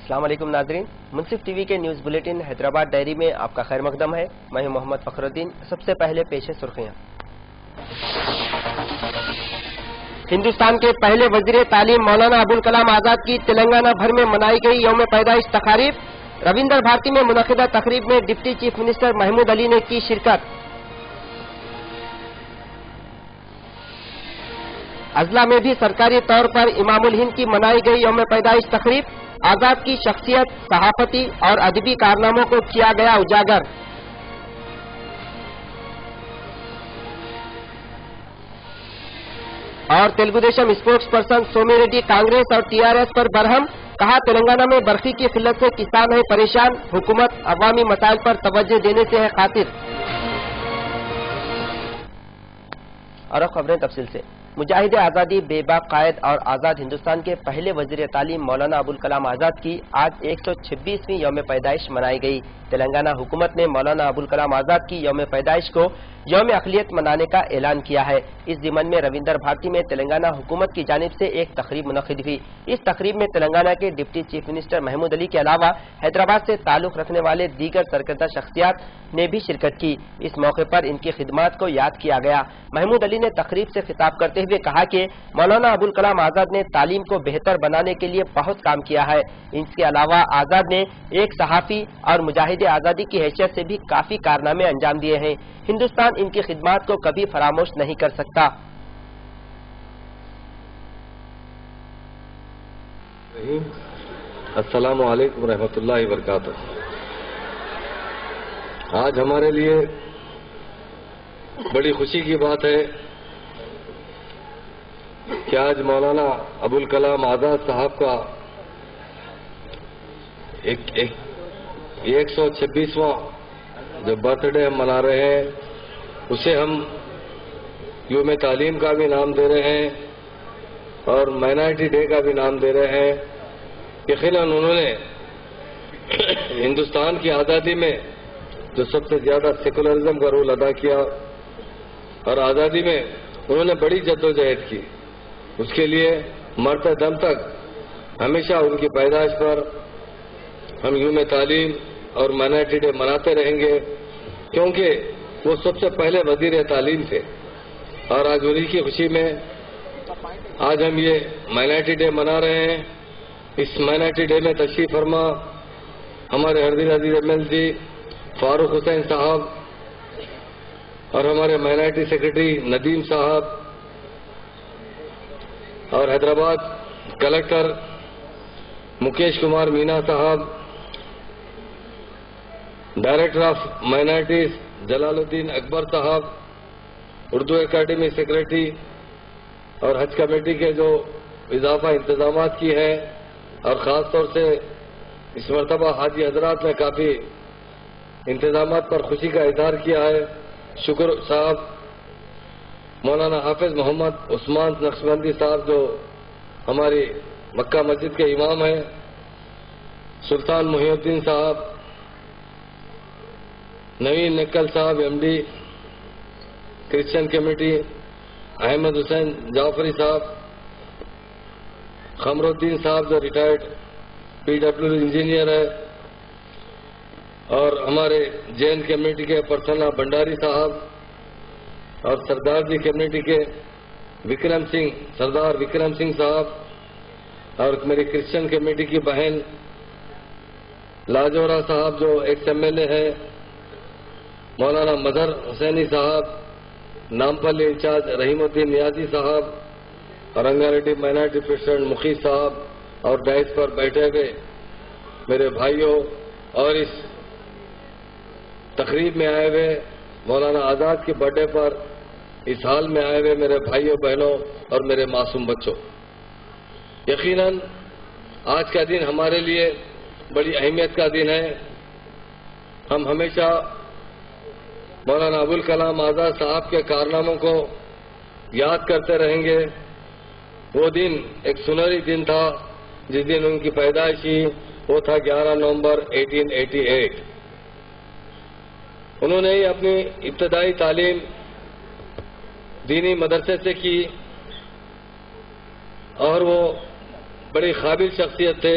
السلام علیکم ناظرین، منصف ٹی وی کے نیوز بلیٹن حیدرآباد ڈائری میں آپ کا خیر مقدم ہے۔ میں ہوں محمد فخر الدین۔ سب سے پہلے پیش سرخیاں۔ ہندوستان کے پہلے وزیر تعلیم مولانا ابوالکلام آزاد کی تلنگانہ بھر میں منائی گئی یوم پیدائش تقاریب۔ رویندر بھارتی میں منعقدہ تقریب میں deputy chief minister Mahmood Ali نے کی شرکت۔ اضلاع میں بھی سرکاری طور پر امام الہند کی منائی گئی یوم پیدائش تقریب۔ آزاد کی شخصیت، صحافتی اور ادبی کارناموں کو کیا گیا اجاگر۔ اور Telugu Desam spokesperson Somi Reddy Congress اور ٹی آر ایس پر برہم، کہا تلنگانہ میں برقی کی قلت سے کسان ہے پریشان، حکومت عوامی مسائل پر توجہ دینے سے ہے خاطر۔ اور اب خبریں تفصیل سے۔ مجاہد آزادی، بے باک قائد اور آزاد ہندوستان کے پہلے وزیر تعلیم مولانا ابوالکلام آزاد کی آج 126ویں یوم پیدائش منائی گئی۔ تلنگانہ حکومت نے مولانا ابوالکلام آزاد کی یوم پیدائش کو یوم اقلیت منانے کا اعلان کیا ہے۔ اس ضمن میں رویندر بھارتی میں تلنگانہ حکومت کی جانب سے ایک تقریب منعقد ہوئی۔ اس تقریب میں تلنگانہ کے deputy chief minister Mahmood Ali کے علاوہ حیدرآباد سے تعلق رکھنے والے دیگر سرکردہ شخصیات نے بھی شرکت کی۔ اس موقع پر ان کی خدمات کو یاد کیا گیا۔ محمود علی نے تقریب سے خطاب کرتے ہوئے کہا کہ مولانا ابوالکلام آزاد نے تعلیم کو بہتر بنانے کے لیے بہت کام کیا ہے۔ اس کے علاوہ آزاد نے ایک صحافی اور مجاہد آزادی کی حیثیت سے بھی کافی کارنامے انجام دیے ہیں۔ ہندوستان ان کی خدمات کو کبھی فراموش نہیں کر سکتا۔ السلام علیکم ورحمۃ اللہ وبرکاتہ۔ آج ہمارے لیے بڑی خوشی کی بات ہے کہ آج مولانا ابوالکلام آزاد صاحب کا 126واں جو برتھ ڈے ہم منا رہے ہیں، اسے ہم یوم تعلیم کا بھی نام دے رہے ہیں اور مائنارٹی ڈے کا بھی نام دے رہے ہیں۔ یقیناً انہوں نے ہندوستان کی آزادی میں جو سب سے زیادہ سیکولرزم کا رول ادا کیا اور آزادی میں انہوں نے بڑی جدوجہد کی، اس کے لیے مرتے دم تک ہمیشہ ان کی پیدائش پر ہم یوم تعلیم اور مائنارٹی ڈے مناتے رہیں گے، کیونکہ وہ سب سے پہلے وزیر تعلیم تھے۔ اور آج انہی کی خوشی میں آج ہم یہ مائنارٹی ڈے منا رہے ہیں۔ اس مائنارٹی ڈے میں تشریف فرما ہمارے ہردل عزیز ایم ایل جی فاروق حسین صاحب اور ہمارے مائنارٹی سیکرٹری ندیم صاحب اور حیدرآباد کلکٹر مکیش کمار مینا صاحب، ڈائریکٹر آف مائنارٹیز جلال الدین اکبر صاحب، اردو اکیڈمی سیکرٹری اور حج کمیٹی کے جو اضافہ انتظامات کی ہیں، اور خاص طور سے اس مرتبہ حاجی حضرات نے کافی انتظامات پر خوشی کا اظہار کیا ہے۔ شکر صاحب، مولانا حافظ محمد عثمان نقشبندی صاحب جو ہماری مکہ مسجد کے امام ہیں، سلطان محی الدین صاحب، نوین نکل صاحب M D Christian committee, Ahmad Hussain Jafri صاحب، قمر الدین صاحب جو ریٹائرڈ پی ڈبلیو انجینئر ہے، اور ہمارے جین کمیٹی کے پرسنہ بھنڈاری صاحب اور سردار جی کمیٹی کے سردار وکرم سنگھ صاحب، اور میری کرسچن کمیٹی کی بہن لاجورا صاحب جو ایکس ایم ایل اے ہے، مولانا مظہر حسینی صاحب، نامپلی انچارج رحیم الدین نیازی صاحب، اور رنگاریڈی مائنارٹی پریزیڈنٹ مخیز صاحب، اور ڈائس پر بیٹھے ہوئے میرے بھائیوں، اور اس تقریب میں آئے ہوئے مولانا آزاد کے برتھ ڈے پر اس حال میں آئے ہوئے میرے بھائیوں بہنوں اور میرے معصوم بچوں، یقیناً آج کا دن ہمارے لیے بڑی اہمیت کا دن ہے۔ ہم ہمیشہ مولانا ابوالکلام آزاد صاحب کے کارناموں کو یاد کرتے رہیں گے۔ وہ دن ایک سنہری دن تھا جس دن ان کی پیدائش ہوئی، وہ تھا 11 نومبر 1888۔ انہوں نے اپنی ابتدائی تعلیم دینی مدرسے سے کی اور وہ بڑی قابل شخصیت تھے۔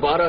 12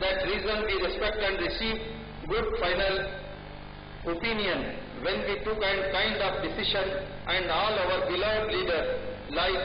that reason we respect and receive good final opinion when we took and kind of decision, and all our beloved leaders like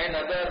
and others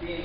3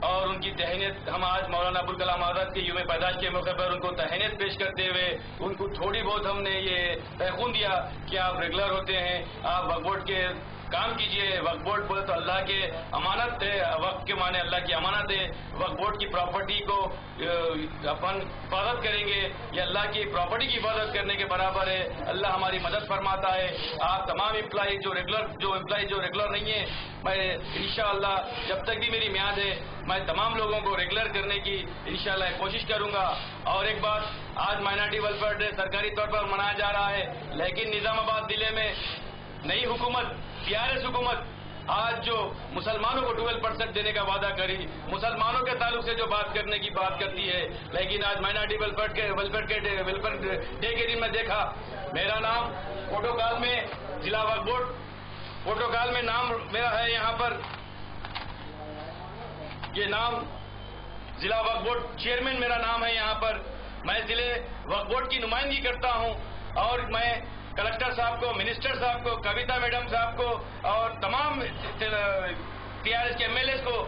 اور ان کی تہنیت ہم آج مولانا ابوالکلام آزاد کے یوم پیدائش کے موقع پر ان کو تہنیت پیش کرتے ہوئے ان کو تھوڑی بہت ہم نے یہ پیغام دیا کہ آپ ریگولر ہوتے ہیں، آپ وقف بورڈ کے کام کیجئے. وقف بورڈ بولے تو اللہ کے امانت ہے، وقف کے معنی اللہ کی امانت ہے. وقف بورڈ کی پراپرٹی کو اپن حفاظت کریں گے، یہ اللہ کی پراپرٹی کی حفاظت کرنے کے برابر ہے. اللہ ہماری مدد فرماتا ہے. آپ تمام امپلائی جو ریگولر نہیں ہیں، میں انشاءاللہ جب تک بھی میری میعاد ہے میں تمام لوگوں کو ریگولر کرنے کی انشاءاللہ کوشش کروں گا. اور ایک بات، آج مائنارٹی ویلفیئر ڈے سرکاری طور پر منایا جا رہا ہے، لیکن نظام آباد ضلع میں نئی حکومت TRS حکومت آج جو مسلمانوں کو 12% دینے کا وعدہ کری، مسلمانوں کے تعلق سے جو بات کرنے کی بات کرتی ہے، لیکن آج مائنارٹی ویلفیئر ڈے کے دن میں دیکھا میرا نام پروٹوکال میں ضلع وقف بورڈ پروٹوکال میں نام میرا ہے، یہاں پر یہ نام ضلع وقف بورڈ چیئرمین میرا نام ہے. یہاں پر میں ضلع وقف بورڈ کی نمائندگی کرتا ہوں اور میں کلکٹر صاحب کو، منسٹر صاحب کو، کویتا میڈم صاحب کو اور تمام TRS کے MLAs کو.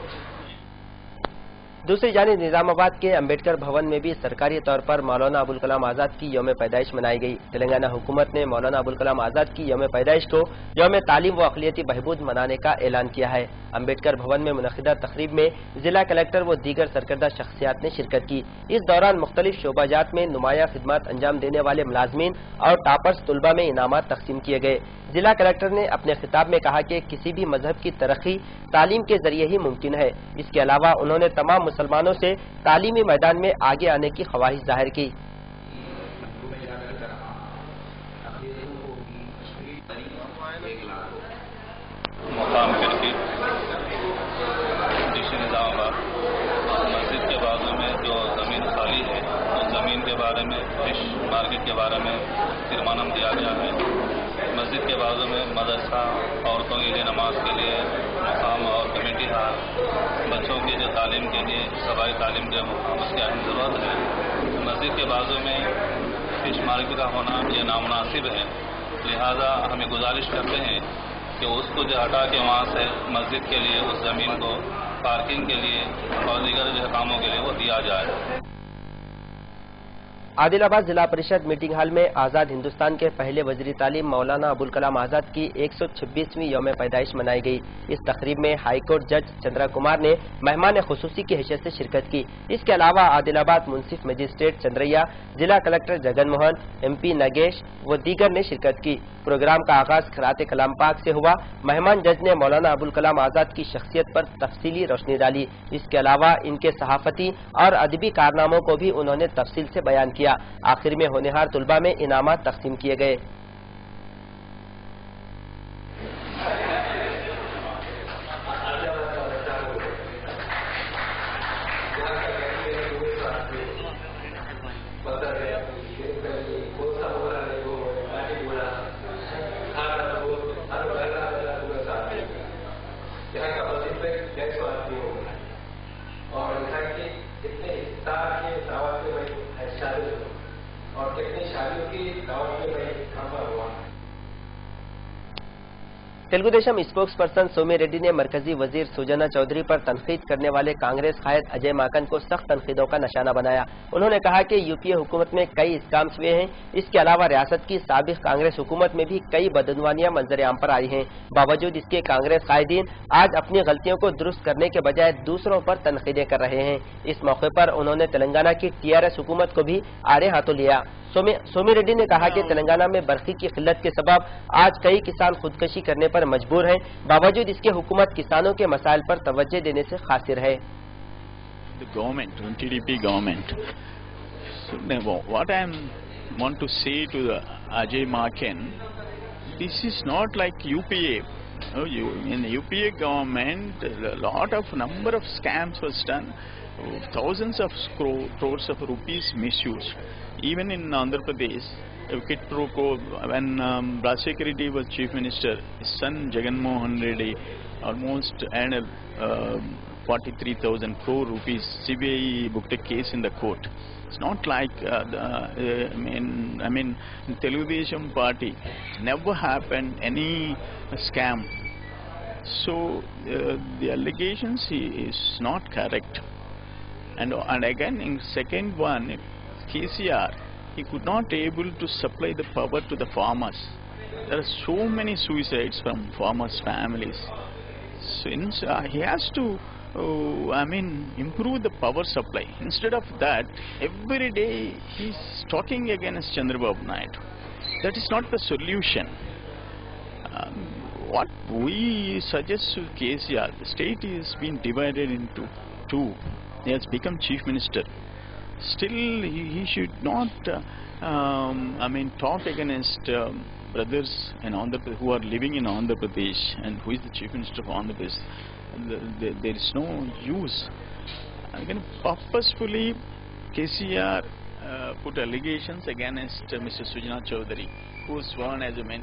دوسری جانب نظام آباد کے امبیڈکر بھون میں بھی سرکاری طور پر مولانا ابوالکلام آزاد کی یوم پیدائش منائی گئی. تلنگانہ حکومت نے مولانا ابوالکلام آزاد کی یوم پیدائش کو یوم تعلیم و اقلیتی بہبود منانے کا اعلان کیا ہے. امبیڈکر بھون میں منعقدہ تقریب میں ضلع کلکٹر و دیگر سرکردہ شخصیات نے شرکت کی. اس دوران مختلف شعبہ جات میں نمایاں خدمات انجام دینے والے ملازمین اور ٹاپرز طلبہ میں انعامات تقسیم کیے گئے. ضلع کلکٹر نے اپنے خطاب میں کہا کہ کسی بھی مذہب کی ترقی تعلیم کے ذریعے ہی ممکن ہے. اس کے علاوہ انہوں نے تمام مسلمانوں سے تعلیمی میدان میں آگے آنے کی خواہش ظاہر کی. مقام کرکٹ ڈسٹرکٹ نظام آباد مسجد کے بازو میں جو زمین خالی ہے اس زمین کے بارے میں فش مارکیٹ کے بارے میں فرمانم دیا گیا ہے. مسجد کے بازو میں مدرسہ عورتوں کے لیے نماز کے لیے مقام اور کمیٹی ہال، بچوں کی جو تعلیم کے لیے صبائی تعلیم جو مقام اس کی اہم ضرورت ہے. مسجد کے بازو میں فش مارکیٹ کا ہونا یہ نامناسب ہے، لہذا ہمیں گزارش کرتے ہیں کہ اس کو جو ہٹا کے وہاں سے مسجد کے لیے اس زمین کو پارکنگ کے لیے اور دیگر جو کاموں کے لیے وہ دیا جائے. عادل آباد ضلع پریشد میٹنگ ہال میں آزاد ہندوستان کے پہلے وزیر تعلیم مولانا ابوالکلام آزاد کی 126ویں یوم پیدائش منائی گئی. اس تقریب میں ہائی کورٹ جج چندرا کمار نے مہمان خصوصی کی حیثیت سے شرکت کی. اس کے علاوہ عادل آباد منصف مجسٹریٹ چندریا، ضلع کلکٹر جگن موہن، MP نگیش و دیگر نے شرکت کی. پروگرام کا آغاز خراط کلام پاک سے ہوا. مہمان جج نے مولانا ابوالکلام آزاد کی شخصیت پر تفصیلی روشنی ڈالی. اس کے علاوہ ان کے صحافتی اور ادبی کارناموں کو بھی انہوں نے تفصیل سے بیان کیا. آخر میں ہونہار طلبہ میں انعامات تقسیم کیے گئے. تلگو دیشم اسپوکس پرسن سومی ریڈی نے مرکزی وزیر سوجنا چودھری پر تنقید کرنے والے کانگریس قائد اجے ماکن کو سخت تنقیدوں کا نشانہ بنایا. انہوں نے کہا کہ UPA حکومت میں کئی اسکامز ہوئے ہیں. اس کے علاوہ ریاست کی سابق کانگریس حکومت میں بھی کئی بدعنوانیاں منظر عام پر آئی ہیں. باوجود اس کے کانگریس قائدین آج اپنی غلطیوں کو درست کرنے کے بجائے دوسروں پر تنقیدیں کر رہے ہیں. اس موقع پر انہوں نے تلنگانہ کی TRS حکومت کو بھی آڑے ہاتھوں لیا. سومی ریڈی نے کہا کہ تلنگانہ میں برقی کی قلت کے سبب آج کئی کسان خودکشی کرنے پر مجبور ہیں. باوجود اس کے حکومت کسانوں کے مسائل پر توجہ دینے سے قاصر ہے. The government, TDP government. So, what I want to say to the Ajay Maken, this is not like UPA. In the UPA government, a lot of number of scams was done. Thousands of crores of rupees misused. Even in Andhra Pradesh, Kit Pro when Rajshekar Reddy was Chief Minister, his son Jagan Mohan Reddy almost earned 43,000 crore rupees. CBI booked a case in the court. It's not like I mean Telugu Desam party never happened any scam So the allegations is not correct. And again, in second one, KCR, he could not able to supply the power to the farmers. There are so many suicides from farmers' families. Since he has to, improve the power supply. Instead of that, every day he's talking against Chandrababu Naidu. That is not the solution. What we suggest to KCR, the state is being divided into two. He has become chief minister. Still, he should not, talk against brothers in who are living in Andhra Pradesh, and who is the chief minister of Andhra Pradesh. There is no use. Again, purposefully, KCR put allegations against Mr. Sujana Chaudhary, who was sworn as a man.